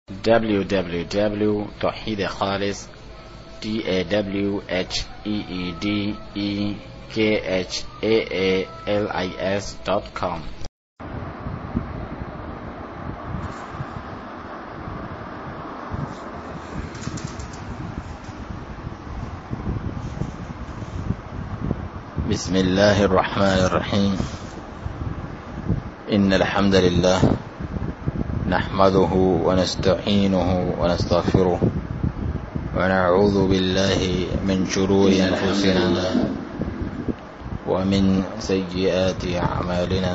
www.tawheedkhalis TAWHEEDEKHAALIS.com. بسم الله الرحمن الرحيم. إن الحمد لله نحمده ونستعينه ونستغفره ونعوذ بالله من شرور أنفسنا ومن سيئات أعمالنا.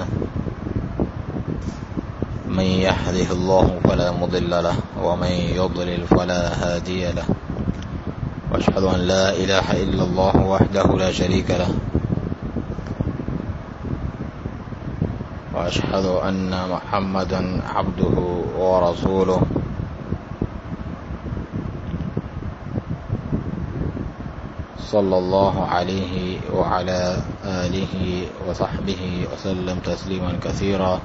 من يهده الله فلا مضل له ومن يضلل فلا هادي له، وأشهد أن لا إله إلا الله وحده لا شريك له، وأشهد أن محمدا عبده ورسوله. صلى الله عليه وعلى آله وصحبه وسلم تسليما كثيرا.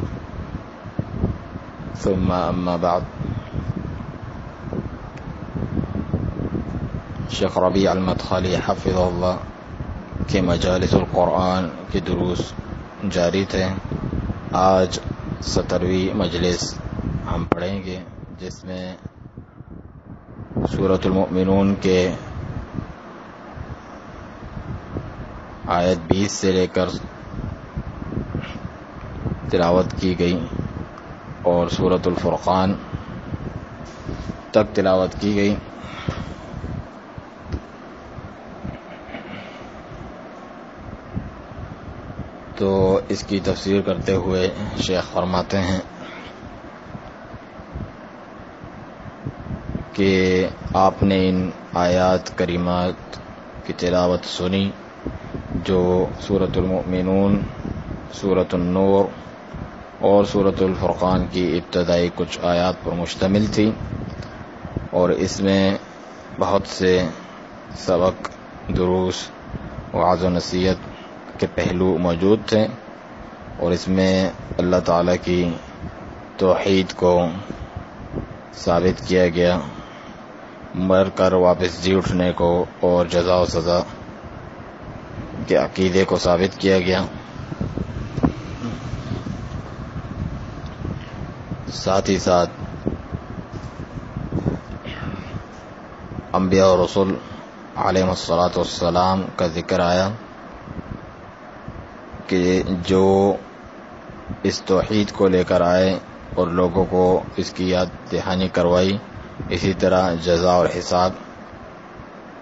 ثم أما بعد. شیخ ربیع المدخلی حفظ اللہ کے مجالس القرآن کے دروس جاری تھے. آج 17ویں مجلس ہم پڑھیں گے، جس میں سورۃ المؤمنون کے آیت 20 سے لے کر تلاوت کی گئی اور سورۃ الفرقان تک تلاوت کی گئی. تو اس کی تفسیر کرتے ہوئے شیخ فرماتے ہیں کہ آپ نے ان آیات کریمات کی تلاوت سنی جو سورۃ المؤمنون، سورۃ النور اور سورۃ الفرقان کی ابتدائی کچھ آیات پر مشتمل تھی، اور اس میں بہت سے سبق، دروس، وعظ و نصیحت کے پہلو موجود تھے، اور اس میں اللہ تعالیٰ کی توحید کو ثابت کیا گیا، مر کر واپس جی اٹھنے کو اور جزا و سزا کے عقیدے کو ثابت کیا گیا. ساتھ ہی ساتھ انبیاء اور رسول علیہم الصلاۃ والسلام کا ذکر آیا کہ جو اس توحید کو لے کر آئے اور لوگوں کو اس کی یاد دہانی کروائی، اسی طرح جزا اور حساب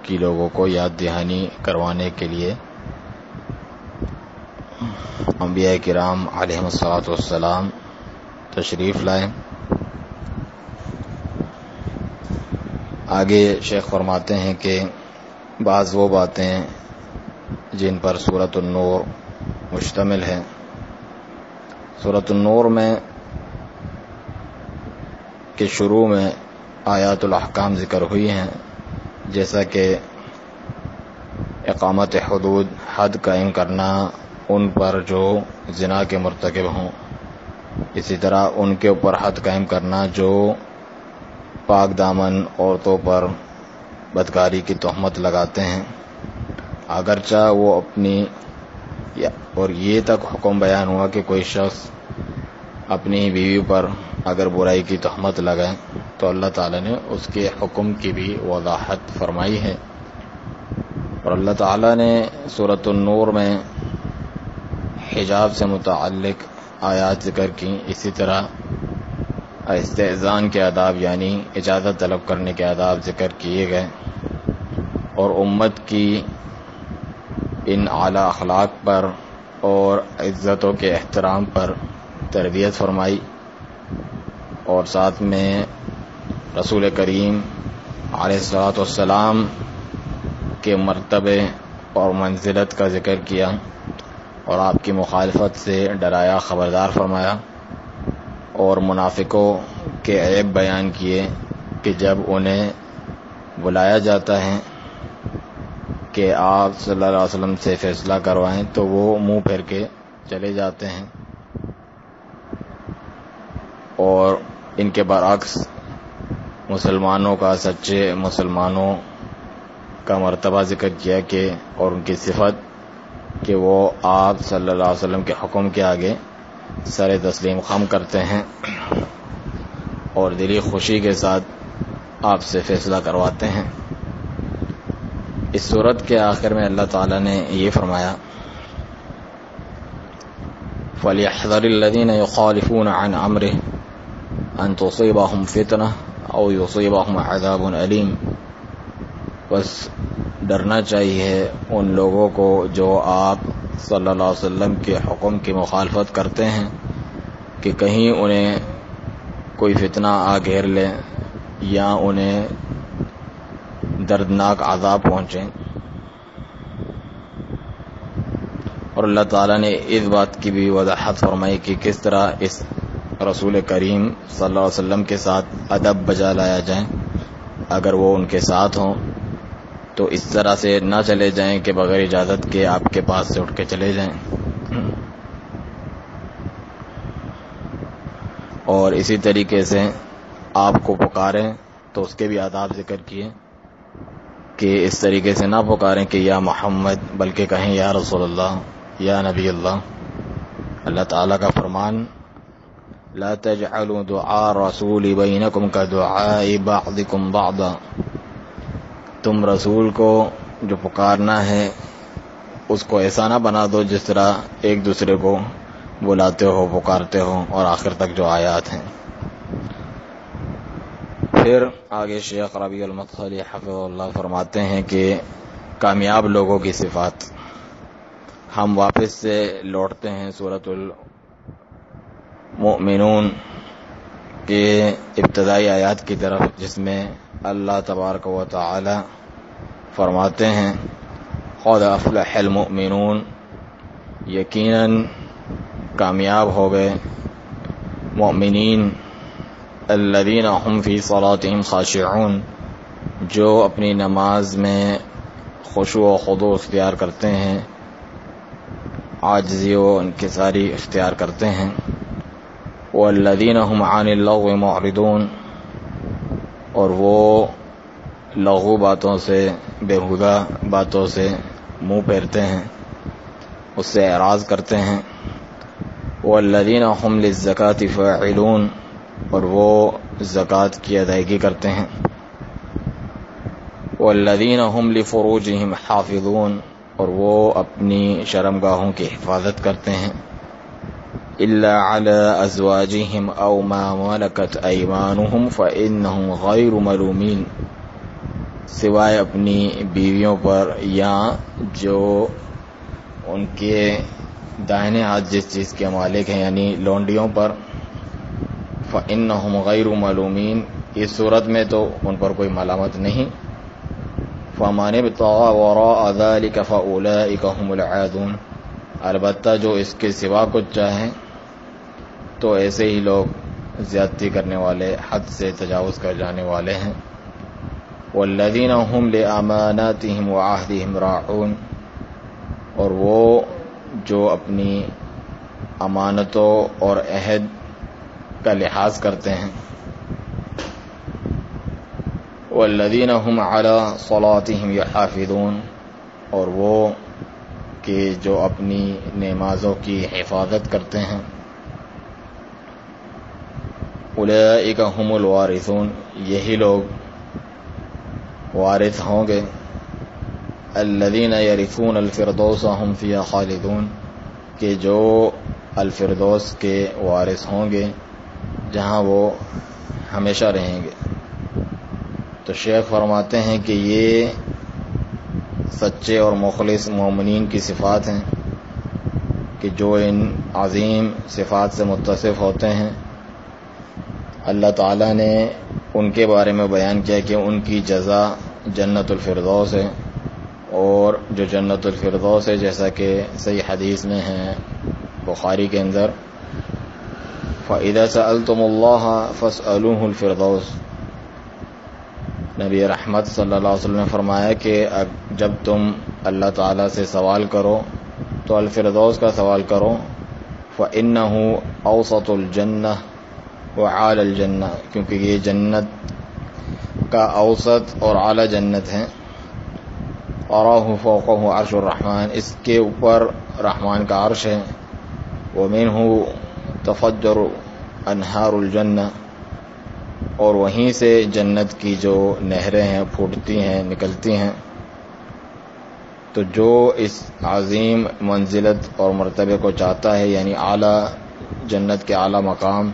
کی لوگوں کو یاد دہانی کروانے کے لیے انبیاء کرام علیہم الصلاۃ والسلام تشریف لائے. آگے شیخ فرماتے ہیں کہ بعض وہ باتیں جن پر سورۃ النور مشتمل ہے. سورۃ النور میں کے شروع میں آیات الاحکام ذکر ہوئی ہیں، جیسا کہ اقامت حدود، حد قائم کرنا ان پر جو زنا کے مرتکب ہوں، اسی طرح ان کے اوپر حد قائم کرنا جو پاک دامن عورتوں پر بدکاری کی تہمت لگاتے ہیں، اگرچہ وہ اپنی، اور یہ تک حکم بیان ہوا کہ کوئی شخص اپنی بیوی پر اگر برائی کی تہمت لگائے تو اللہ تعالیٰ نے اس کے حکم کی بھی وضاحت فرمائی ہے. اور اللہ تعالیٰ نے سورۃ النور میں حجاب سے متعلق آیات ذکر کی، اسی طرح استئذان کے آداب یعنی اجازت طلب کرنے کے آداب ذکر کیے گئے، اور امت کی ان اعلیٰ اخلاق پر اور عزتوں کے احترام پر تربیت فرمائی، اور ساتھ میں رسول کریم علیہ الصلوۃ والسلام کے مرتبے اور منزلت کا ذکر کیا، اور آپ کی مخالفت سے ڈرایا، خبردار فرمایا، اور منافقوں کے عیب بیان کیے کہ جب انہیں بلایا جاتا ہے کہ آپ صلی اللہ علیہ وسلم سے فیصلہ کروائیں تو وہ منہ پھیر کے چلے جاتے ہیں، اور ان کے برعکس مسلمانوں کا، سچے مسلمانوں کا مرتبہ ذکر کیا کہ اور ان کی صفت کہ وہ آپ صلی اللہ علیہ وسلم کے حکم کے آگے سر تسلیم خم کرتے ہیں اور دلی خوشی کے ساتھ آپ سے فیصلہ کرواتے ہیں۔ اس صورت کے آخر میں اللہ تعالیٰ نے یہ فرمایا فَلْيَحْذَرِ الَّذِينَ يُخَالِفُونَ عَنْ أَمْرِهِ أَن تُصِيبَهُمْ فِتْنَةٌ أَوْ يُصِيبَهُمْ عَذَابٌ أَلِيمٌ۔ بس ڈرنا چاہیے ان لوگوں کو جو آپ صلی اللہ علیہ وسلم کے حکم کی مخالفت کرتے ہیں کہ کہیں انہیں کوئی فتنہ آ گھیر لے یا انہیں دردناک عذاب پہنچے۔ اور اللہ تعالیٰ نے اس بات کی بھی وضاحت فرمائی کہ کس طرح اس رسول کریم صلی اللہ علیہ وسلم کے ساتھ ادب بجا لایا جائے۔ اگر وہ ان کے ساتھ ہوں تو اس طرح سے نہ چلے جائیں کہ بغیر اجازت کے آپ کے پاس سے اٹھ کے چلے جائیں۔ اور اسی طریقے سے آپ کو پکاریں تو اس کے بھی آداب ذکر کیے کہ اس طریقے سے نہ پکاریں کہ یا محمد، بلکہ کہیں یا رسول اللہ، یا نبی اللہ۔ اللہ تعالیٰ کا فرمان لا تجعلوا دعاء الرسول بینکم کدعاء بعضکم بعضا، تم رسول کو جو پکارنا ہے اس کو ایسا نہ بنا دو جس طرح ایک دوسرے کو بلاتے ہو، پکارتے ہو، اور آخر تک جو آیات ہیں۔ پھر آگے شیخ ربیع المدخلی حفظہ اللہ فرماتے ہیں کہ کامیاب لوگوں کی صفات۔ ہم واپس سے لوٹتے ہیں سورۃ المؤمنون کے ابتدائی آیات کی طرف، جس میں اللہ تبارک و تعالی فرماتے ہیں قد افلح المؤمنون، یقیناً کامیاب ہو گئے مؤمنین، الذین هم فی صلاتهم خاشعون، جو اپنی نماز میں خشوع و خضوع اختیار کرتے ہیں، عاجزی و انکساری اختیار کرتے ہیں، والذین هم عن اللغو معرضون، اور وہ لغو باتوں سے، بیہودہ باتوں سے منہ پھیرتے ہیں، اس سے اعراض کرتے ہیں، والذین هم للزکاة فاعلون، اور وہ زکوٰۃ کی ادائیگی کرتے ہیں، والذین هم لفروجهم حافظون، اور وہ اپنی شرمگاہوں کی حفاظت کرتے ہیں، الا علی ازواجهم او ما ملکت ایمانهم فانهم غیر ملومین، سوائے اپنی بیویوں پر یا جو ان کے دائنے ہاتھ جس چیز کے مالک ہیں یعنی لونڈیوں پر، فإنهم غیر ملومین، اس صورت میں تو ان پر کوئی ملامت نہیں، فمن ابتغى وراء ذلك فأولئك هم العادون، البتہ جو اس کے سوا کچھ چاہیں تو ایسے ہی لوگ زیادتی کرنے والے، حد سے تجاوز کر جانے والے ہیں، والذین هم لأماناتهم وعهدهم راعون، اور وہ جو اپنی امانتوں اور عہد کا لحاظ کرتے ہیں، والذین هم علی صلاتهم یحافظون، اور وہ کہ جو اپنی نمازوں کی حفاظت کرتے ہیں، اولئک هم الوارثون، یہی لوگ وارث ہوں گے، الذین یرثون الفردوس هم فیہا خالدون، کہ جو الفردوس کے وارث ہوں گے جہاں وہ ہمیشہ رہیں گے۔ تو شیخ فرماتے ہیں کہ یہ سچے اور مخلص مومنین کی صفات ہیں کہ جو ان عظیم صفات سے متصف ہوتے ہیں۔ اللہ تعالیٰ نے ان کے بارے میں بیان کیا کہ ان کی جزا جنت الفردوس ہے، اور جو جنت الفردوس ہے جیسا کہ صحیح حدیث میں ہے بخاری کے اندر، فَإِذَا سَأَلْتُمُ اللَّهَ فَاسْأَلُوهُ الْفِرْدَوْسَ، نبی رحمت صلی اللہ علیہ وسلم نے فرمایا کہ جب تم اللہ تعالیٰ سے سوال کرو تو الفردوس کا سوال کرو، فَإِنَّهُ أَوْسَطُ الْجَنَّةِ وَعَالَى الْجَنَّةِ، کیونکہ یہ جنت کا اوسط اور اعلیٰ جنت ہے. اراہ فوقہ عرش الرحمن، اس کے اوپر رحمان کا عرش ہے. ومنہ تفجر انہار الجنہ، اور وہیں سے جنت کی جو نہریں ہیں پھوٹتی ہیں، نکلتی ہیں. تو جو اس عظیم منزلت اور مرتبے کو چاہتا ہے، یعنی اعلیٰ جنت کے اعلیٰ مقام،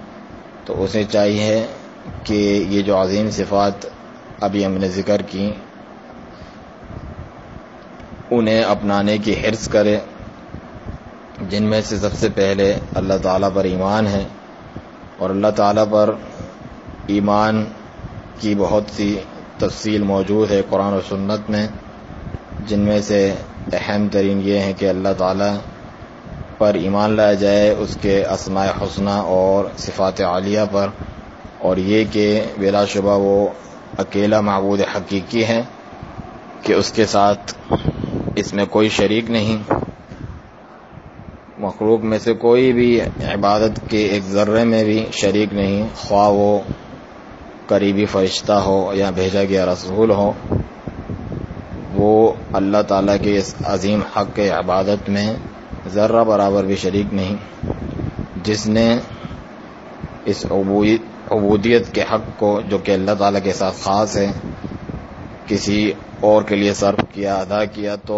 تو اسے چاہیے کہ یہ جو عظیم صفات ابھی ہم نے ذکر کی انہیں اپنانے کی حرص کرے، جن میں سے سب سے پہلے اللہ تعالیٰ پر ایمان ہے. اور اللہ تعالیٰ پر ایمان کی بہت سی تفصیل موجود ہے قرآن و سنت میں، جن میں سے اہم ترین یہ ہے کہ اللہ تعالیٰ پر ایمان لایا جائے، اس کے اسماء حسنہ اور صفات عالیہ پر، اور یہ کہ بلا شبہ وہ اکیلا معبود حقیقی ہے کہ اس کے ساتھ اس میں کوئی شریک نہیں. مخلوق میں سے کوئی بھی عبادت کے ایک ذرے میں بھی شریک نہیں، خواہ وہ قریبی فرشتہ ہو یا بھیجا گیا رسول ہو. وہ اللہ تعالیٰ کے اس عظیم حق کے عبادت میں ذرہ برابر بھی شریک نہیں. جس نے اس عبودیت کے حق کو، جو کہ اللہ تعالیٰ کے ساتھ خاص ہے، کسی اور کے لیے صرف کیا، ادا کیا، تو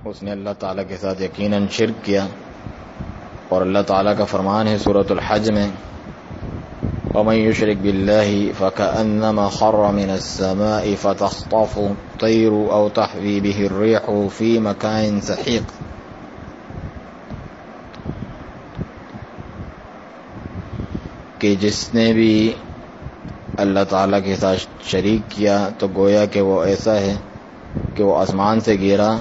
اس نے اللہ تعالیٰ کے ساتھ یقیناً شرک کیا. اور اللہ تعالیٰ کا فرمان ہے سورۃ الحج میں، وَمَن يُشْرِكْ بِاللَّهِ فَكَأَنَّمَا خَرَّ مِنَ السَّمَاءِ فَتَخْطَفُهُ الطَّيْرُ أَوْ تَهْوِي بِهِ الرِّيحُ فِي مَكَانٍ سَحِيقٍ. کہ جس نے بھی اللہ تعالیٰ کے ساتھ شریک کیا تو گویا کہ وہ ایسا ہے کہ وہ آسمان سے گرا،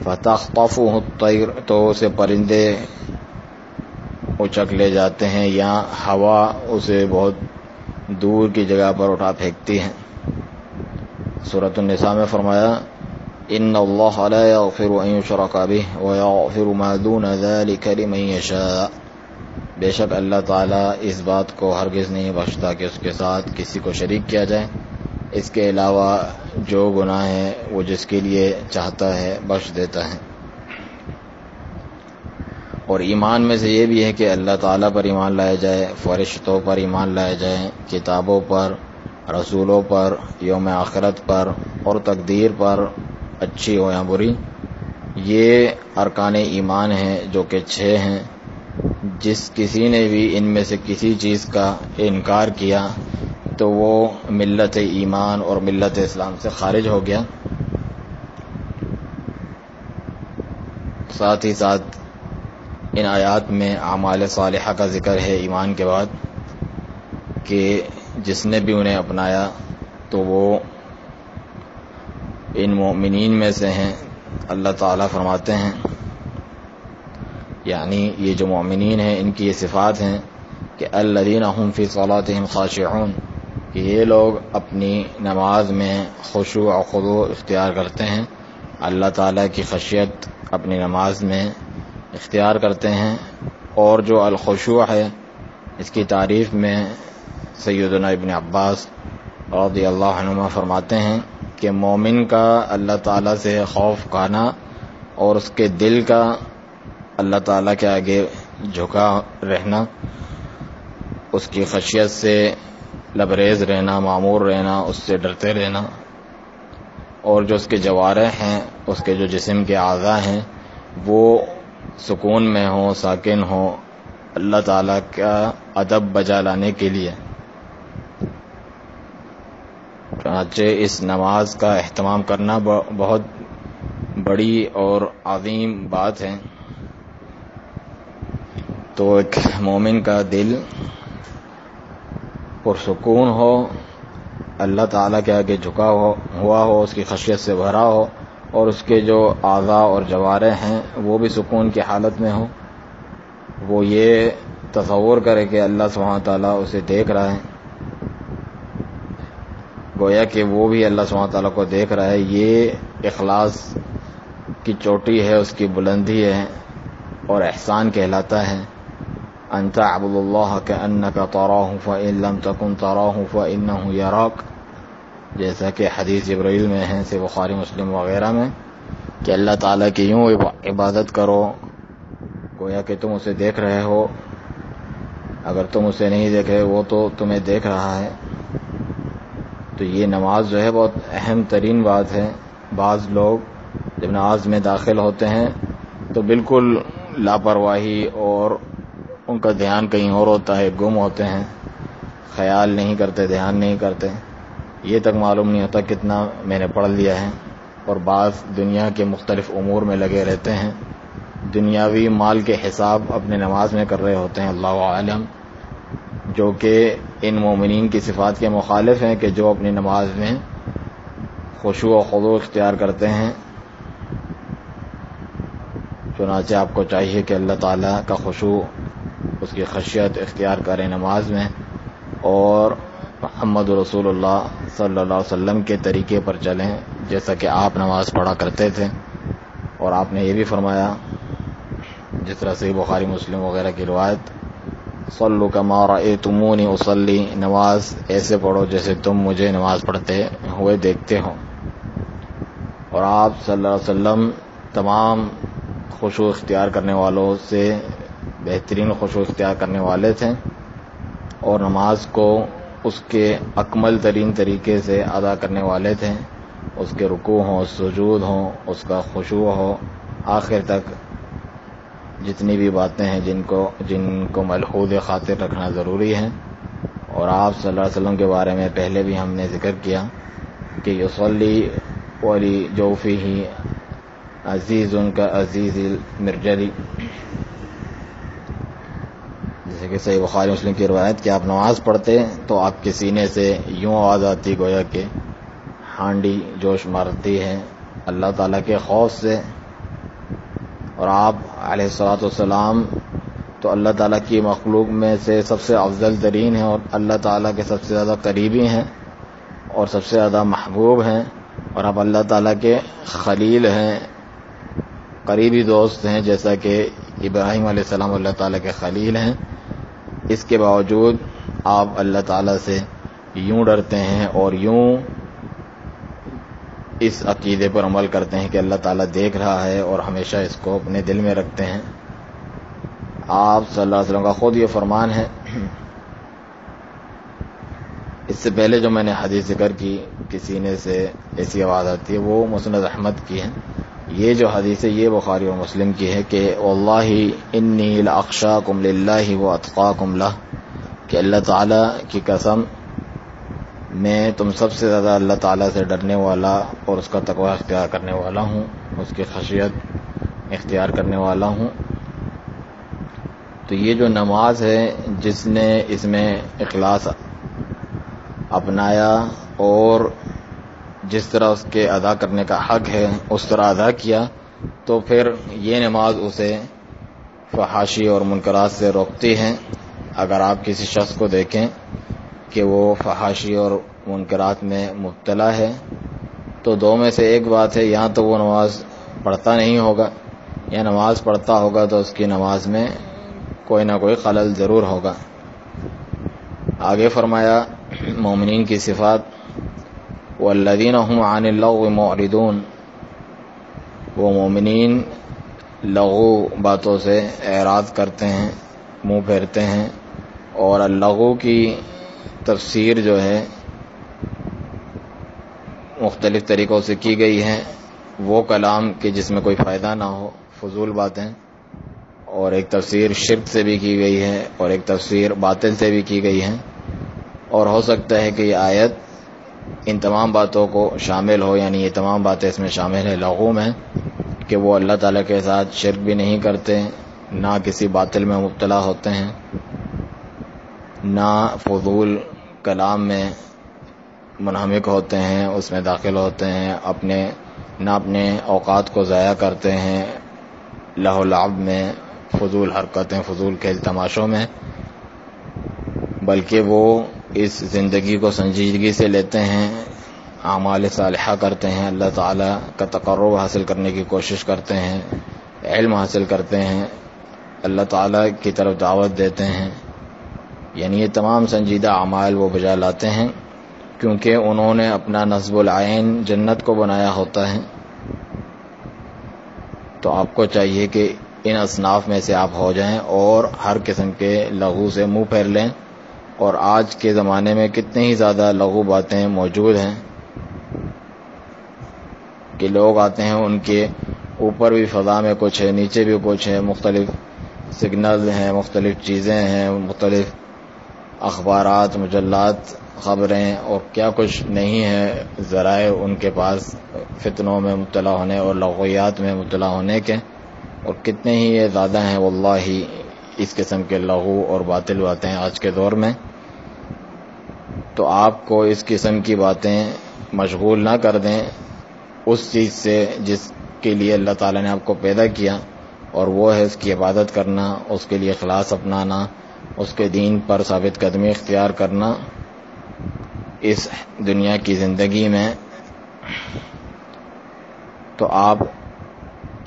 فَتَخْطَفُهُ الطَّيْرُ، تو اسے پرندے اچک لے جاتے ہیں، یا ہوا اسے بہت دور کی جگہ پر اٹھا پھینکتی ہے. سورۃ النساء میں فرمایا، إِنَّ اللَّهَ لَا يَغْفِرُ أَن يُشْرَكَ بِهِ وَيَغْفِرُ مَا دُونَ ذَلِكَ لِمَن يَشَاءُ. بے شک اللہ تعالیٰ اس بات کو ہرگز نہیں بخشتا کہ اس کے ساتھ کسی کو شریک کیا جائے. اس کے علاوہ جو گناہ ہے وہ جس کے لیے چاہتا ہے بخش دیتا ہے. اور ایمان میں سے یہ بھی ہے کہ اللہ تعالیٰ پر ایمان لایا جائے، فرشتوں پر ایمان لایا جائے، کتابوں پر، رسولوں پر، یوم آخرت پر، اور تقدیر پر، اچھی ہو یا بری. یہ ارکان ایمان ہیں جو کہ 6 ہیں. جس کسی نے بھی ان میں سے کسی چیز کا انکار کیا تو وہ ملت ایمان اور ملت اسلام سے خارج ہو گیا. ساتھ ہی ساتھ ان آیات میں اعمال صالحہ کا ذکر ہے ایمان کے بعد، کہ جس نے بھی انہیں اپنایا تو وہ ان مومنین میں سے ہیں. اللہ تعالیٰ فرماتے ہیں، یعنی یہ جو مومنین ہیں ان کی یہ صفات ہیں کہ الذین هم فی صلاتهم خاشعون، کہ یہ لوگ اپنی نماز میں خشوع و خضوع اختیار کرتے ہیں، اللہ تعالیٰ کی خشیت اپنی نماز میں اختیار کرتے ہیں. اور جو الخشوع ہے اس کی تعریف میں سیدنا ابن عباس رضی اللہ عنہما فرماتے ہیں کہ مومن کا اللہ تعالیٰ سے خوف کھانا اور اس کے دل کا اللہ تعالیٰ کے آگے جھکا رہنا، اس کی خشیت سے لبریز رہنا، معمور رہنا، اس سے ڈرتے رہنا، اور جو اس کے جوارح ہیں، اس کے جو جسم کے اعضاء ہیں، وہ سکون میں ہوں، ساکن ہوں، اللہ تعالیٰ کا ادب بجا لانے کے لیے. چنانچہ اس نماز کا اہتمام کرنا بہت بڑی اور عظیم بات ہے. تو ایک مومن کا دل پرسکون ہو، اللہ تعالیٰ کے آگے جھکا ہوا ہو، اس کی خشیت سے بھرا ہو، اور اس کے جو اعضاء اور جوارح ہیں وہ بھی سکون کی حالت میں ہوں. وہ یہ تصور کرے کہ اللہ سبحانہ تعالیٰ اسے دیکھ رہا ہے، گویا کہ وہ بھی اللہ سبحانہ تعالیٰ کو دیکھ رہا ہے. یہ اخلاص کی چوٹی ہے، اس کی بلندی ہے اور احسان کہلاتا ہے. ان تعبد اللہ کأنک تراہ فإن لم تکن تراہ فإنہ یراک. جیسا کہ حدیث جبرائیل میں ہے سے بخاری مسلم وغیرہ میں کہ اللہ تعالیٰ کی یوں عبادت کرو گویا کہ تم اسے دیکھ رہے ہو، اگر تم اسے نہیں دیکھ رہے وہ تو تمہیں دیکھ رہا ہے۔ تو یہ نماز جو ہے بہت اہم ترین بات ہے۔ بعض لوگ جب نماز میں داخل ہوتے ہیں تو بالکل لاپرواہی اور ان کا دھیان کہیں اور ہوتا ہے، گم ہوتے ہیں، خیال نہیں کرتے، دھیان نہیں کرتے، یہ تک معلوم نہیں ہوتا کتنا میں نے پڑھ لیا ہے۔ اور بعض دنیا کے مختلف امور میں لگے رہتے ہیں، دنیاوی مال کے حساب اپنے نماز میں کر رہے ہوتے ہیں، اللہ عالم، جو کہ ان مومنین کی صفات کے مخالف ہیں کہ جو اپنی نماز میں خشوع و خضوع اختیار کرتے ہیں۔ چنانچہ آپ کو چاہیے کہ اللہ تعالیٰ کا خشوع، اس کی خشیت اختیار کریں نماز میں، اور محمد رسول اللہ صلی اللہ علیہ وسلم کے طریقے پر چلیں جیسا کہ آپ نماز پڑھا کرتے تھے۔ اور آپ نے یہ بھی فرمایا جس طرح سے بخاری مسلم وغیرہ کی روایت، صلوا کما رأیتمونی اصلی، نماز ایسے پڑھو جیسے تم مجھے نماز پڑھتے ہوئے دیکھتے ہو۔ اور آپ صلی اللہ علیہ وسلم تمام خشوع اختیار کرنے والوں سے بہترین خشوع اختیار کرنے والے تھے، اور نماز کو اس کے اکمل ترین طریقے سے ادا کرنے والے تھے، اس کے رکوع ہوں، سجود ہوں، اس کا خشوع ہو، آخر تک جتنی بھی باتیں ہیں جن کو ملحوظ خاطر رکھنا ضروری ہے۔ اور آپ صلی اللہ علیہ وسلم کے بارے میں پہلے بھی ہم نے ذکر کیا کہ یصلی ولی جوفہ عزیز کا عزیز المرجلی، جیسے کہ صحیح بخاری مسلم کی روایت کہ آپ نماز پڑھتے تو آپ کے سینے سے یوں آواز آتی گویا کہ ہانڈی جوش مارتی ہے اللہ تعالیٰ کے خوف سے۔ اور آپ علیہ الصلوۃ والسلام تو اللہ تعالیٰ کی مخلوق میں سے سب سے افضل ترین ہیں، اور اللہ تعالیٰ کے سب سے زیادہ قریبی ہیں اور سب سے زیادہ محبوب ہیں، اور آپ اللہ تعالیٰ کے خلیل ہیں، قریبی دوست ہیں، جیسا کہ ابراہیم علیہ السلام اللہ تعالیٰ کے خلیل ہیں۔ اس کے باوجود آپ اللہ تعالیٰ سے یوں ڈرتے ہیں اور یوں اس عقیدے پر عمل کرتے ہیں کہ اللہ تعالیٰ دیکھ رہا ہے، اور ہمیشہ اس کو اپنے دل میں رکھتے ہیں۔ آپ صلی اللہ علیہ وسلم کا خود یہ فرمان ہے۔ اس سے پہلے جو میں نے حدیث ذکر کی کہ سینے سے ایسی آواز آتی ہے، وہ مسند احمد کی ہے۔ یہ جو حدیث ہے یہ بخاری اور مسلم کی ہے کہ واللہ انی لاخشاکم للہ واتقاکم لہ، کہ اللہ تعالیٰ کی قسم میں تم سب سے زیادہ اللہ تعالیٰ سے ڈرنے والا اور اس کا تقوی اختیار کرنے والا ہوں، اس کی خشیت اختیار کرنے والا ہوں۔ تو یہ جو نماز ہے جس نے اس میں اخلاص اپنایا اور جس طرح اس کے ادا کرنے کا حق ہے اس طرح ادا کیا، تو پھر یہ نماز اسے فحاشی اور منکرات سے روکتی ہے۔ اگر آپ کسی شخص کو دیکھیں کہ وہ فحاشی اور منکرات میں مبتلا ہے تو دو میں سے ایک بات ہے، یا تو وہ نماز پڑھتا نہیں ہوگا، یا نماز پڑھتا ہوگا تو اس کی نماز میں کوئی نہ کوئی خلل ضرور ہوگا۔ آگے فرمایا مومنین کی صفات، والذین هم عن اللغو معرضون، وہ مومنین لغو باتوں سے اعراض کرتے ہیں، منہ پھیرتے ہیں۔ اور اللغو کی تفسیر جو ہے مختلف طریقوں سے کی گئی ہے، وہ کلام کہ جس میں کوئی فائدہ نہ ہو، فضول باتیں، اور ایک تفسیر شرک سے بھی کی گئی ہے اور ایک تفسیر باطل سے بھی کی گئی ہے۔ اور ہو سکتا ہے کہ یہ آیت ان تمام باتوں کو شامل ہو، یعنی یہ تمام باتیں اس میں شامل ہیں لغو میں، کہ وہ اللہ تعالیٰ کے ساتھ شرک بھی نہیں کرتے، نہ کسی باطل میں مبتلا ہوتے ہیں، نہ فضول کلام میں منہمک ہوتے ہیں، اس میں داخل ہوتے ہیں، نہ اپنے اوقات کو ضائع کرتے ہیں لہو لعب میں، فضول حرکتیں، فضول کھیل تماشوں میں، بلکہ وہ اس زندگی کو سنجیدگی سے لیتے ہیں، اعمال صالحہ کرتے ہیں، اللہ تعالیٰ کا تقرب حاصل کرنے کی کوشش کرتے ہیں، علم حاصل کرتے ہیں، اللہ تعالیٰ کی طرف دعوت دیتے ہیں، یعنی یہ تمام سنجیدہ اعمال وہ بجا لاتے ہیں۔ کیونکہ انہوں نے اپنا نصب العین جنت کو بنایا ہوتا ہے. تو آپ کو چاہیے کہ ان اصناف میں سے آپ ہو جائیں اور ہر قسم کے لغو سے منہ پھیر لیں. اور آج کے زمانے میں کتنی ہی زیادہ لغو باتیں موجود ہیں کہ لوگ آتے ہیں، ان کے اوپر بھی فضا میں کچھ ہے، نیچے بھی کچھ ہے، مختلف سگنل ہیں، مختلف چیزیں ہیں، مختلف اخبارات، مجلات، خبریں اور کیا کچھ نہیں ہے ذرائع ان کے پاس فتنوں میں مبتلا ہونے اور لغویات میں مبتلا ہونے کے، اور کتنے ہی یہ زیادہ ہیں واللہ اس قسم کے لغو اور باطل باتیں آج کے دور میں. تو آپ کو اس قسم کی باتیں مشغول نہ کر دیں اس چیز سے جس کے لیے اللہ تعالیٰ نے آپ کو پیدا کیا، اور وہ ہے اس کی عبادت کرنا، اس کے لیے اخلاص اپنانا، اس کے دین پر ثابت قدمی اختیار کرنا اس دنیا کی زندگی میں. تو آپ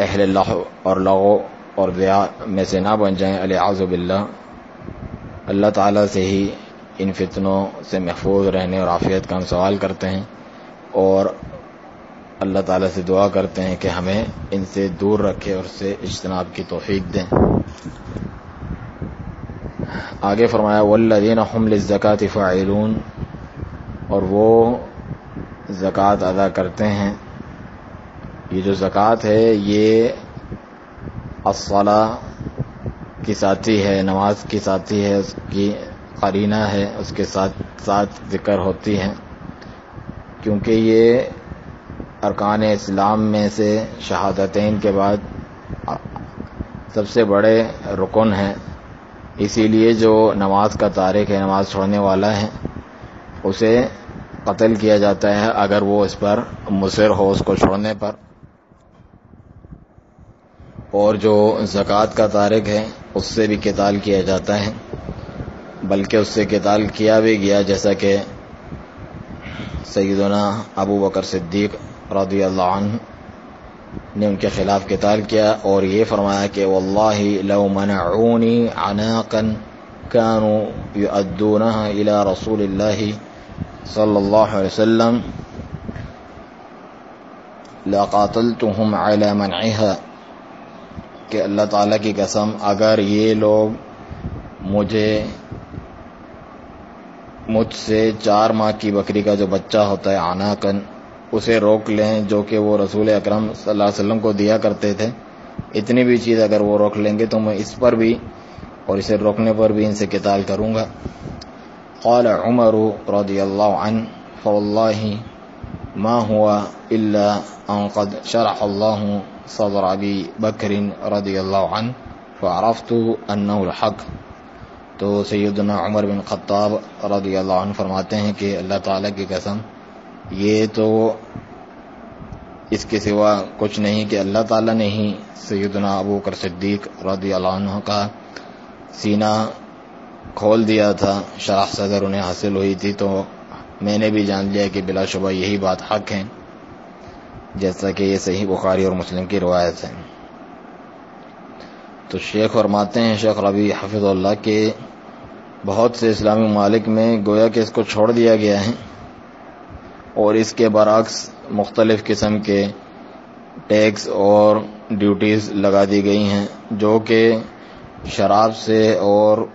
اہل لہو اور لغو اور ضیاع میں سے نہ بن جائیں، الیاذ باللہ. اللہ تعالیٰ سے ہی ان فتنوں سے محفوظ رہنے اور عافیت کا ہم سوال کرتے ہیں، اور اللہ تعالیٰ سے دعا کرتے ہیں کہ ہمیں ان سے دور رکھے اور اس سے اجتناب کی توفیق دیں. آگے فرمایا والذین هم للزکاة فاعلون، اور وہ زکوٰۃ ادا کرتے ہیں. یہ جو زکوٰۃ ہے یہ الصلاۃ کی ساتھی ہے، نماز کی ساتھی ہے، اس کی قرینہ ہے، اس کے ساتھ ساتھ ذکر ہوتی ہے، کیونکہ یہ ارکان اسلام میں سے شہادتین کے بعد سب سے بڑے رکن ہیں. اسی لیے جو نماز کا تارک ہے، نماز چھوڑنے والا ہے، اسے قتل کیا جاتا ہے اگر وہ اس پر مصر ہو اس کو چھوڑنے پر. اور جو زکوٰۃ کا تارک ہے اس سے بھی قتال کیا جاتا ہے، بلکہ اس سے قتال کیا بھی گیا، جیسا کہ سیدنا ابو بکر صدیق رضی اللہ عنہ نے ان کے خلاف قتال کیا، اور یہ فرمایا کہ واللہ لو منعونی عناقا كانوا يؤدونها الى رسول اللہ صلی اللہ علیہ وسلم لقاتلتهم على منعها، کہ اللہ تعالیٰ کی قسم اگر یہ لوگ مجھ سے 4 ماہ کی بکری کا جو بچہ ہوتا ہے عناقن اسے روک لیں، جو کہ وہ رسول اکرم صلی اللہ علیہ وسلم کو دیا کرتے تھے، اتنی بھی چیز اگر وہ روک لیں گے تو میں اس پر بھی اور اسے روکنے پر بھی ان سے قتال کروں گا. قال عمر رضی اللہ عنہ فواللہ ما ہوا الا ان قد شرح اللہ صدر ابی بکر رضی اللہ عنہ فعرفت انہ الحق. تو سیدنا عمر بن خطاب رضی اللہ عنہ فرماتے ہیں کہ اللہ تعالیٰ کی قسم یہ تو اس کے سوا کچھ نہیں کہ اللہ تعالیٰ نے ہی سیدنا ابو بکر صدیق رضی اللہ عنہ کا سینہ کھول دیا تھا، شرح صدر انہیں حاصل ہوئی تھی، تو میں نے بھی جان لیا کہ بلا شبہ یہی بات حق ہے، جیسا کہ یہ صحیح بخاری اور مسلم کی روایت ہے. تو شیخ فرماتے ہیں، شیخ ربیع حفظ اللہ کے بہت سے اسلامی ممالک میں گویا کہ اس کو چھوڑ دیا گیا ہے، اور اس کے برعکس مختلف قسم کے ٹیکس اور ڈیوٹیز لگا دی گئی ہیں، جو کہ شراب سے اور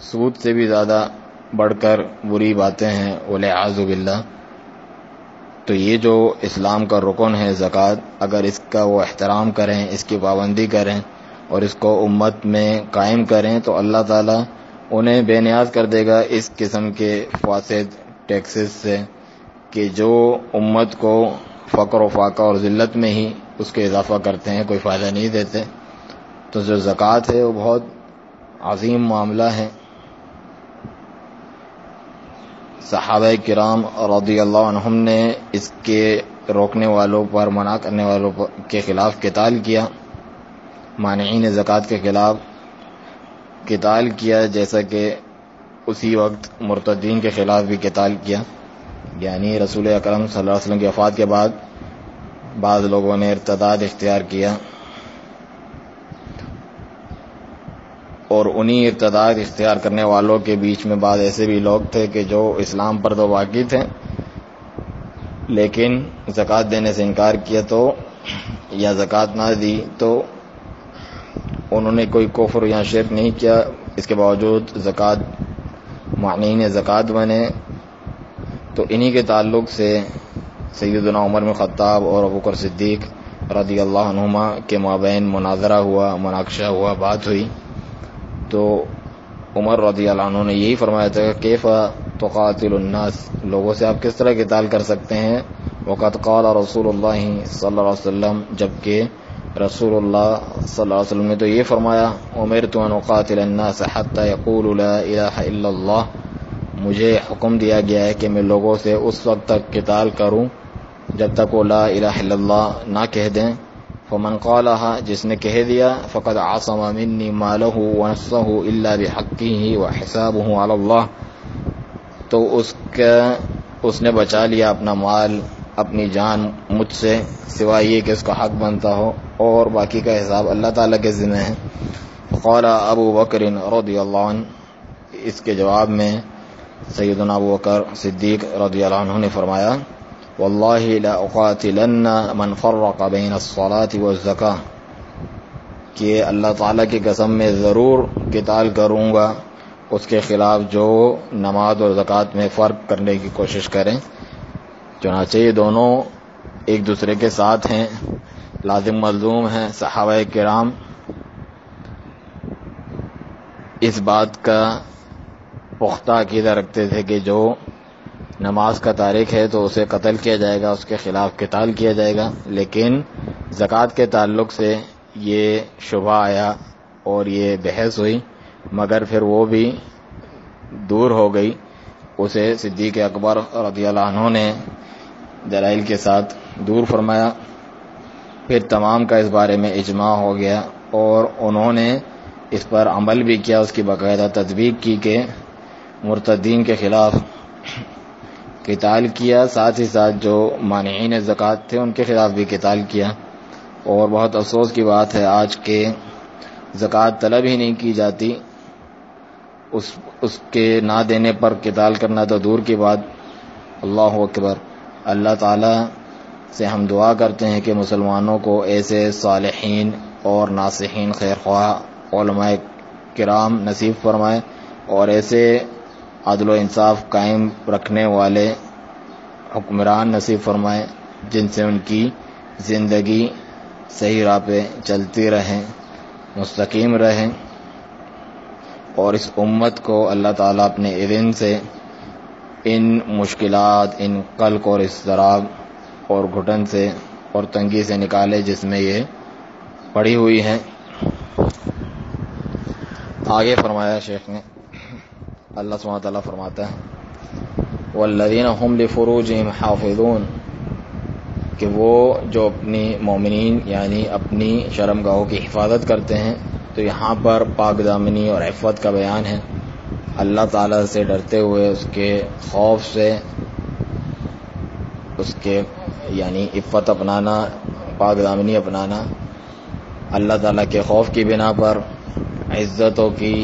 سود سے بھی زیادہ بڑھ کر بری باتیں ہیں والعیاذ باللہ. تو یہ جو اسلام کا رکن ہے زکوٰۃ، اگر اس کا وہ احترام کریں، اس کی پابندی کریں اور اس کو امت میں قائم کریں تو اللہ تعالیٰ انہیں بے نیاز کر دے گا اس قسم کے فاسد ٹیکسز سے کہ جو امت کو فقر و فاقہ اور ذلت میں ہی اس کے اضافہ کرتے ہیں، کوئی فائدہ نہیں دیتے. تو جو زکوٰۃ ہے وہ بہت عظیم معاملہ ہے. صحابہ کرام رضی اللہ عنہم نے اس کے روکنے والوں پر، منع کرنے والوں کے خلاف قتال کیا، مانعین زکوٰۃ کے خلاف قتال کیا، جیسا کہ اسی وقت مرتدین کے خلاف بھی قتال کیا. یعنی رسول اکرم صلی اللہ علیہ وسلم کی وفات کے بعد بعض لوگوں نے ارتداد اختیار کیا، اور انہی ارتداد اختیار کرنے والوں کے بیچ میں بعض ایسے بھی لوگ تھے کہ جو اسلام پر تو باقی تھے لیکن زکوٰۃ دینے سے انکار کیا تو یا زکوٰۃ نہ دی تو انہوں نے کوئی کفر یا شرک نہیں کیا، اس کے باوجود زکوٰۃ معنین زکوٰۃ بنے، تو انہی کے تعلق سے سیدنا عمر بن خطاب اور ابوبکر صدیق رضی اللہ عنہما کے مابین مناظرہ ہوا، مناقشہ ہوا، بات ہوئی، تو عمر رضی اللہ عنہ نے یہی فرمایا تھا کہ کیف تقاتل الناس، لوگوں سے آپ کس طرح قتال کر سکتے ہیں، وقد قال رسول اللہ صلی اللہ علیہ وسلم، جبکہ رسول اللہ صلی اللہ علیہ وسلم نے تو یہ فرمایا امرت ان اقاتل الناس حتی یقولوا لا الہ الا اللہ، مجھے حکم دیا گیا ہے کہ میں لوگوں سے اس وقت تک قتال کروں جب تک وہ لا الہ الا اللہ نہ کہہ دیں، فمن قالها، جس نے کہہ دیا، فقد عصم منی مالہ ونفسہ الا بحقہ وحسابہ علی اللہ، تو اس نے بچا لیا اپنا مال، اپنی جان مجھ سے، سوائے یہ کہ اس کا حق بنتا ہو اور باقی کا حساب اللہ تعالیٰ کے ذمہ ہے۔ فقال ابو بکر رضی اللہ عنہ، اس کے جواب میں سیدنا ابو بکر صدیق رضی اللہ عنہ نے فرمایا واللہ لا اقاتلن من فرق بین الصلاة والزکاة، کہ اللہ تعالیٰ کی قسم میں ضرور قتال کروں گا اس کے خلاف جو نماز اور زکوٰۃ میں فرق کرنے کی کوشش کریں، چنانچہ یہ دونوں ایک دوسرے کے ساتھ ہیں، لازم ملزوم ہیں۔ صحابہ کرام اس بات کا پختہ عقیدہ رکھتے تھے کہ جو نماز کا تارک ہے تو اسے قتل کیا جائے گا، اس کے خلاف قتال کیا جائے گا، لیکن زکوٰۃ کے تعلق سے یہ شبہ آیا اور یہ بحث ہوئی، مگر پھر وہ بھی دور ہو گئی، اسے صدیق اکبر رضی اللہ عنہ نے دلائل کے ساتھ دور فرمایا، پھر تمام کا اس بارے میں اجماع ہو گیا اور انہوں نے اس پر عمل بھی کیا، اس کی باقاعدہ تطبیق کی کہ مرتدین کے خلاف قتال کیا، ساتھ ہی ساتھ جو مانعین زکوٰۃ تھے ان کے خلاف بھی قتال کیا۔ اور بہت افسوس کی بات ہے آج کے زکوٰۃ طلب ہی نہیں کی جاتی، اس کے نہ دینے پر قتال کرنا تو دور کی بات۔ اللہ اکبر۔ اللہ تعالیٰ سے ہم دعا کرتے ہیں کہ مسلمانوں کو ایسے صالحین اور ناصحین خیر خواہ علماء کرام نصیب فرمائے اور ایسے عدل و انصاف قائم رکھنے والے حکمران نصیب فرمائے جن سے ان کی زندگی صحیح راہ پہ چلتی رہیں، مستقیم رہیں، اور اس امت کو اللہ تعالیٰ اپنے اذن سے ان مشکلات، ان قلق اور اضطراب اور گھٹن سے اور تنگی سے نکالے جس میں یہ پڑی ہوئی ہیں۔ آگے فرمایا شیخ نے، اللہ سبحانہ وتعالیٰ فرماتا ہے والذین هم لفروجہم حافظون، کہ وہ جو اپنی مومنین یعنی اپنی شرمگاہوں کی حفاظت کرتے ہیں، تو یہاں پر پاک دامنی اور عفت کا بیان ہے، اللہ تعالیٰ سے ڈرتے ہوئے، اس کے خوف سے، اس کے یعنی عفت اپنانا، پاک دامنی اپنانا، اللہ تعالیٰ کے خوف کی بنا پر عزتوں کی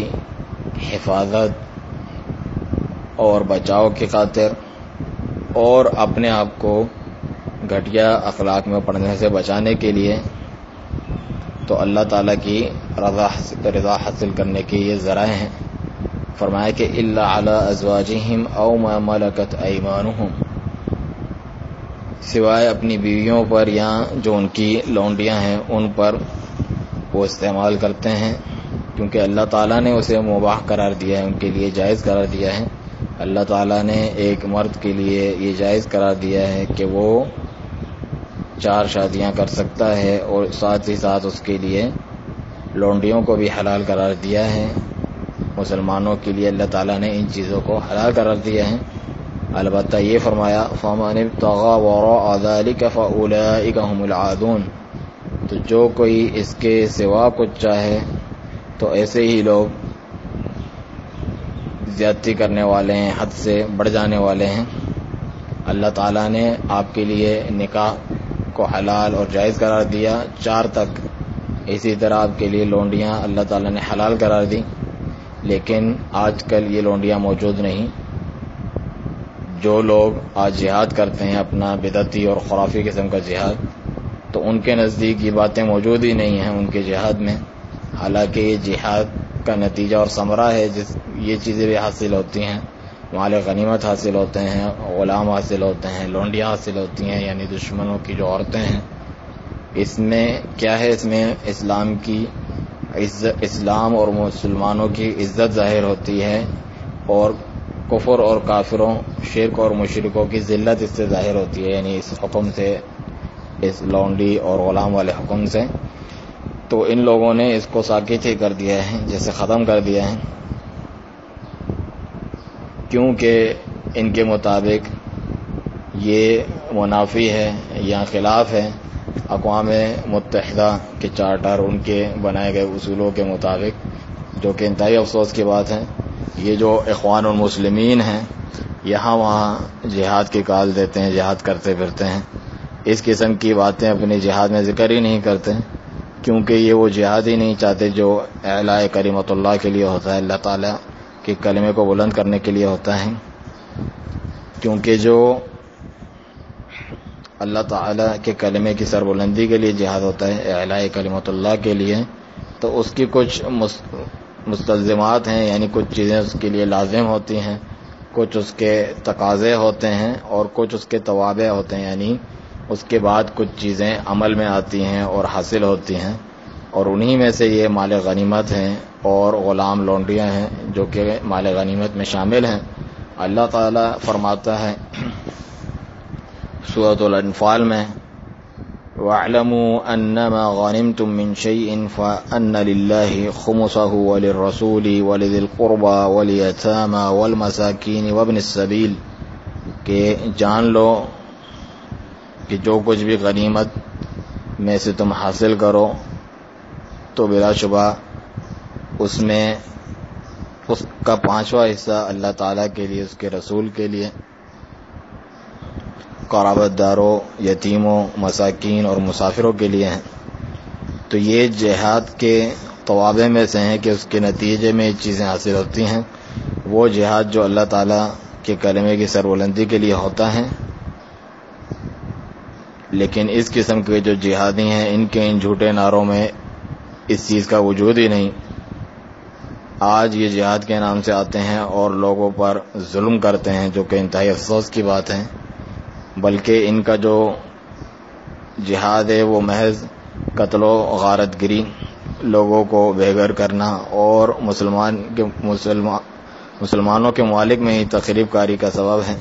حفاظت اور بچاؤ کی خاطر، اور اپنے آپ کو گھٹیا اخلاق میں پڑنے سے بچانے کے لیے، تو اللہ تعالیٰ کی رضا حاصل کرنے کے یہ ذرائع ہیں۔ فرمایا کہ الا علی ازواجہم او ما ملکت ایمانہم، سوائے اپنی بیویوں پر یا جو ان کی لونڈیاں ہیں ان پر وہ استعمال کرتے ہیں، کیونکہ اللہ تعالیٰ نے اسے مباح قرار دیا ہے، ان کے لیے جائز قرار دیا ہے۔ اللہ تعالیٰ نے ایک مرد کے لیے یہ جائز قرار دیا ہے کہ وہ 4 شادیاں کر سکتا ہے، اور ساتھ ہی ساتھ اس کے لیے لونڈیوں کو بھی حلال قرار دیا ہے۔ مسلمانوں کے لیے اللہ تعالیٰ نے ان چیزوں کو حلال قرار دیا ہے، البتہ یہ فرمایا فَمَنِ ابْتَغَىٰ وَرَاءَ ذَلِكَ فَأُولَٰئِكَ هُمُ الْعَادُونَ، تو جو کوئی اس کے سوا کچھ چاہے تو ایسے ہی لوگ زیادتی کرنے والے ہیں، حد سے بڑھ جانے والے ہیں۔ اللہ تعالیٰ نے آپ کے لیے نکاح کو حلال اور جائز قرار دیا 4 تک، اسی طرح آپ کے لیے لونڈیاں اللہ تعالیٰ نے حلال قرار دی، لیکن آج کل یہ لونڈیاں موجود نہیں۔ جو لوگ آج جہاد کرتے ہیں اپنا بدعتی اور خرافی قسم کا جہاد، تو ان کے نزدیک یہ باتیں موجود ہی نہیں ہیں ان کے جہاد میں، حالانکہ یہ جہاد کا نتیجہ اور ثمرہ ہے، یہ چیزیں بھی حاصل ہوتی ہیں، مال غنیمت حاصل ہوتے ہیں، غلام حاصل ہوتے ہیں، لونڈیاں حاصل ہوتی ہیں، یعنی دشمنوں کی جو عورتیں ہیں۔ اس میں کیا ہے؟ اس میں اسلام کی عزت، اسلام اور مسلمانوں کی عزت ظاہر ہوتی ہے، اور کفر اور کافروں، شرک اور مشرکوں کی ذلت اس سے ظاہر ہوتی ہے، یعنی اس حکم سے، اس لونڈی اور غلام والے حکم سے۔ تو ان لوگوں نے اس کو ساکت ہی کر دیا ہے، جیسے ختم کر دیا ہے، کیونکہ ان کے مطابق یہ منافی ہے یا خلاف ہے اقوام متحدہ کے چارٹر، ان کے بنائے گئے اصولوں کے مطابق، جو کہ انتہائی افسوس کی بات ہے۔ یہ جو اخوان المسلمین ہیں، یہاں وہاں جہاد کی کال دیتے ہیں، جہاد کرتے پھرتے ہیں، اس قسم کی باتیں اپنے جہاد میں ذکر ہی نہیں کرتے، کیونکہ یہ وہ جہاد ہی نہیں چاہتے جو اعلاء کلمت اللہ کے لیے ہوتا ہے، اللہ تعالیٰ کے کلمے کو بلند کرنے کے لیے ہوتا ہے۔ کیونکہ جو اللہ تعالیٰ کے کلمے کی سربلندی کے لیے جہاد ہوتا ہے، اعلاء کلمت اللہ کے لیے، تو اس کی کچھ مستلزمات ہیں، یعنی کچھ چیزیں اس کے لیے لازم ہوتی ہیں، کچھ اس کے تقاضے ہوتے ہیں، اور کچھ اس کے توابع ہوتے ہیں، یعنی اس کے بعد کچھ چیزیں عمل میں آتی ہیں اور حاصل ہوتی ہیں، اور انہی میں سے یہ مال غنیمت ہیں اور غلام لونڈیاں ہیں، جو کہ مال غنیمت میں شامل ہیں۔ اللہ تعالیٰ فرماتا ہے سورۃ الانفال میں، وَاعْلَمُوا أَنَّمَا غَنِمْتُم مِّن شَيْءٍ فَأَنَّ لِلَّهِ خُمُسَهُ وَلِلرَّسُولِ وَلِذِي الْقُرْبَى وَالْيَتَامَى وَالْمَسَاكِينِ وَابْنِ السَّبِيلِ، کہ جان لو کہ جو کچھ بھی غنیمت میں سے تم حاصل کرو تو بلا شبہ اس میں اس کا 5واں حصہ اللہ تعالیٰ کے لیے، اس کے رسول کے لیے، قرابت داروں، یتیموں، مساکین اور مسافروں کے لیے ہیں۔ تو یہ جہاد کے توابع میں سے ہیں کہ اس کے نتیجے میں یہ چیزیں حاصل ہوتی ہیں۔ وہ جہاد جو اللہ تعالیٰ کے کلمے کی سربلندی کے لیے ہوتا ہے، لیکن اس قسم کے جو جہادی ہیں، ان کے ان جھوٹے نعروں میں اس چیز کا وجود ہی نہیں۔ آج یہ جہاد کے نام سے آتے ہیں اور لوگوں پر ظلم کرتے ہیں، جو کہ انتہائی افسوس کی بات ہے، بلکہ ان کا جو جہاد ہے وہ محض قتل و غارت گری، لوگوں کو بے گھر کرنا اور مسلمانوں کے ممالک میں ہی تخریب کاری کا سبب ہے،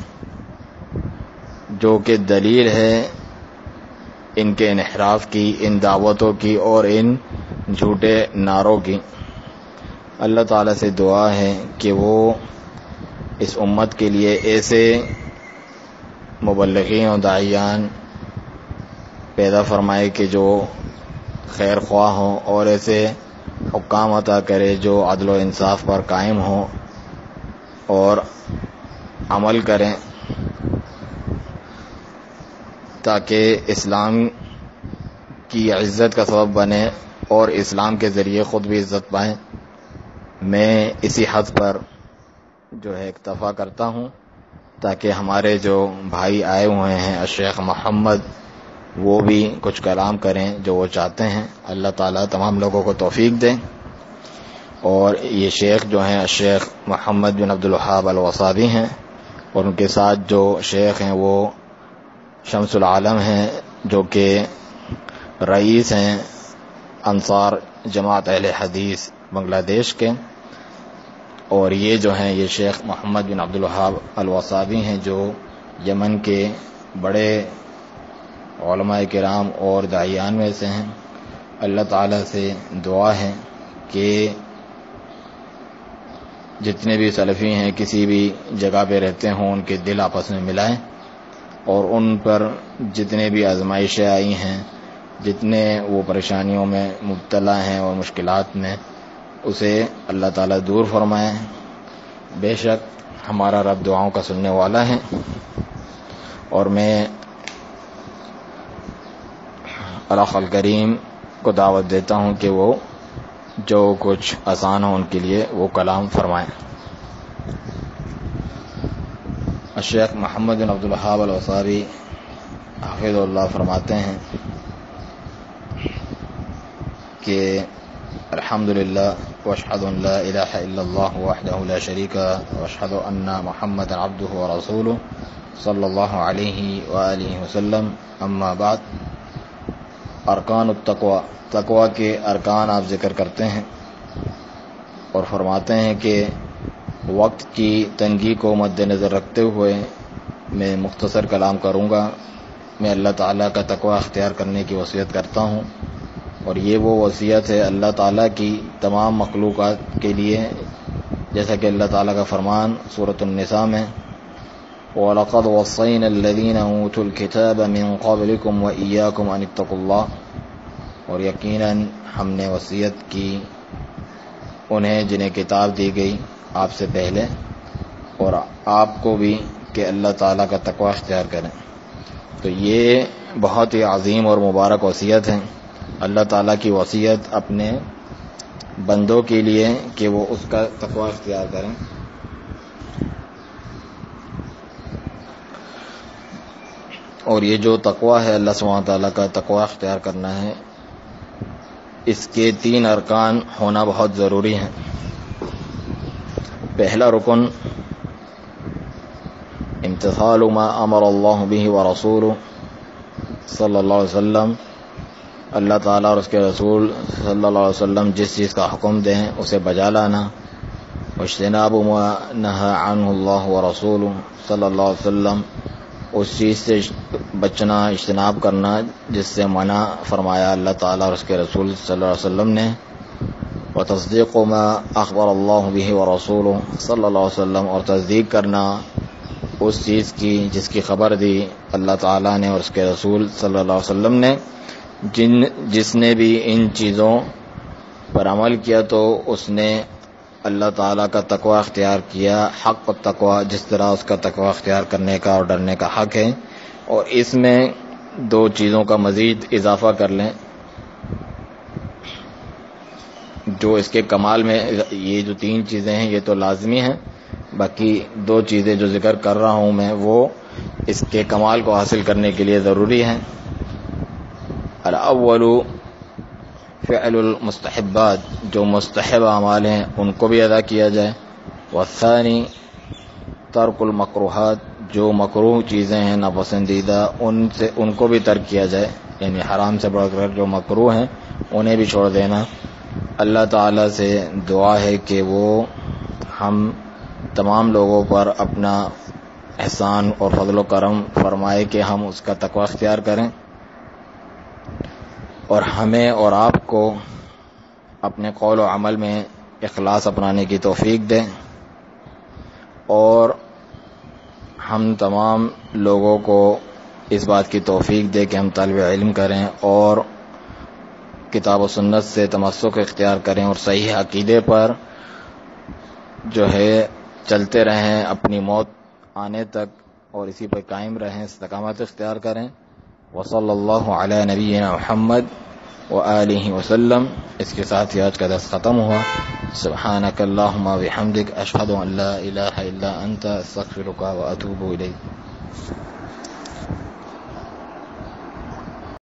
جو کہ دلیل ہے ان کے انحراف کی، ان دعوتوں کی اور ان جھوٹے نعروں کی۔ اللہ تعالیٰ سے دعا ہے کہ وہ اس امت کے لیے ایسے مبلغین و داعیان پیدا فرمائے کہ جو خیر خواہ ہوں، اور ایسے حکام عطا کرے جو عدل و انصاف پر قائم ہوں اور عمل کریں، تاکہ اسلام کی عزت کا سبب بنے اور اسلام کے ذریعے خود بھی عزت پائیں۔ میں اسی حد پر جو ہے اکتفا کرتا ہوں، تاکہ ہمارے جو بھائی آئے ہوئے ہیں الشیخ محمد، وہ بھی کچھ کلام کریں جو وہ چاہتے ہیں۔ اللہ تعالیٰ تمام لوگوں کو توفیق دے۔ اور یہ شیخ جو ہیں الشیخ محمد بن عبدالوہاب الوصابی ہیں، اور ان کے ساتھ جو شیخ ہیں وہ شمس العالم ہیں، جو کہ رئیس ہیں انصار جماعت اہل حدیث بنگلہ دیش کے، اور یہ جو ہیں یہ شیخ محمد بن عبدالوہاب الوصابی ہیں، جو یمن کے بڑے علماء کرام اور داعیان میں سے ہیں۔ اللہ تعالیٰ سے دعا ہے کہ جتنے بھی سلفی ہیں کسی بھی جگہ پہ رہتے ہوں، ان کے دل آپس میں ملائیں، اور ان پر جتنے بھی آزمائشیں آئی ہیں، جتنے وہ پریشانیوں میں مبتلا ہیں اور مشکلات میں، اسے اللہ تعالیٰ دور فرمائیں۔ بے شک ہمارا رب دعاؤں کا سننے والا ہے، اور میں اللہ الکریم کو دعوت دیتا ہوں کہ وہ جو کچھ آسان ہو ان کے لیے وہ کلام فرمائیں۔ الشیخ محمد بن عبد الوہاب الوصابی حفظہ اللہ فرماتے ہیں کہ الحمدللہ واشہد ان لا الہ الا اللہ وحدہ لا شریک واشہد ان محمد عبدہ ورسولہ صلی اللہ علیہ وآلہ وسلم. اما بعد. ارکان التقوی، تقوی کے ارکان آپ ذکر کرتے ہیں اور فرماتے ہیں کہ وقت کی تنگی کو مد نظر رکھتے ہوئے میں مختصر کلام کروں گا. میں اللہ تعالیٰ کا تقوی اختیار کرنے کی وصیت کرتا ہوں، اور یہ وہ وصیت ہے اللہ تعالیٰ کی تمام مخلوقات کے لیے، جیسا کہ اللہ تعالیٰ کا فرمان سورۃ النساء میں وَلَقَدْ وَصَّيْنَا الَّذِينَ أُوتُوا الْكِتَابَ مِنْ قَبْلِكُمْ وَإِيَّاكُمْ أَنِ اتَّقُوا اللَّهَ، اور یقیناً ہم نے وصیت کی انہیں جنہیں کتاب دی گئی آپ سے پہلے اور آپ کو بھی کہ اللہ تعالیٰ کا تقوی اختیار کریں. تو یہ بہت ہی عظیم اور مبارک وصیت ہے، اللہ تعالیٰ کی وصیت اپنے بندوں کے لیے کہ وہ اس کا تقوی اختیار کریں. اور یہ جو تقوی ہے اللہ سبحانہ تعالیٰ کا تقوی اختیار کرنا ہے، اس کے 3 ارکان ہونا بہت ضروری ہیں. پہلا رکن امتثال ما امر اللہ بہ ورسولہ صلی اللہ علیہ وسلم، اللہ تعالیٰ اور اس کے رسول صلی اللہ علیہ وسلم جس چیز کا حکم دیں اسے بجا لانا. واجتناب ما نہى عنہ اللہ ورسولہ صلی اللہ علیہ وسلم، اس چیز سے بچنا، اجتناب کرنا جس سے منع فرمایا اللہ تعالیٰ اور اس کے رسول صلی اللہ علیہ وسلم نے. وتصدیق ما اخبر اللہ بہ ورسولہ صلی اللہ علیہ وسلم، اور تصدیق کرنا اس چیز کی جس کی خبر دی اللہ تعالیٰ نے اور اس کے رسول صلی اللہ علیہ وسلم نے. جس نے بھی ان چیزوں پر عمل کیا تو اس نے اللہ تعالیٰ کا تقوی اختیار کیا، حق التقوی، جس طرح اس کا تقوی اختیار کرنے کا اور ڈرنے کا حق ہے. اور اس میں 2 چیزوں کا مزید اضافہ کر لیں جو اس کے کمال میں، یہ جو 3 چیزیں ہیں یہ تو لازمی ہیں، باقی 2 چیزیں جو ذکر کر رہا ہوں میں وہ اس کے کمال کو حاصل کرنے کے لیے ضروری ہیں. الاول فعل المستحبات، جو مستحب اعمال ہیں ان کو بھی ادا کیا جائے. والثانی ترک المکروہات، جو مکروہ چیزیں ہیں ناپسندیدہ ان کو بھی ترک کیا جائے، یعنی حرام سے بڑھ کر جو مکروہ ہیں انہیں بھی چھوڑ دینا. اللہ تعالیٰ سے دعا ہے کہ وہ ہم تمام لوگوں پر اپنا احسان اور فضل و کرم فرمائے کہ ہم اس کا تقوی اختیار کریں، اور ہمیں اور آپ کو اپنے قول و عمل میں اخلاص اپنانے کی توفیق دیں، اور ہم تمام لوگوں کو اس بات کی توفیق دے کہ ہم طالب علم کریں اور کتاب و سنت سے تمسک اختیار کریں اور صحیح عقیدے پر جو ہے چلتے رہیں اپنی موت آنے تک، اور اسی پر قائم رہیں، استقامت اختیار کریں. وصلی اللہ علی نبینا محمد وآلہ وسلم. اس کے ساتھ ہی آج کا درس ختم ہوا. سبحانک اللہم وبحمدک، اشہد ان لا الہ الا انت، استغفرک واتوب الیک.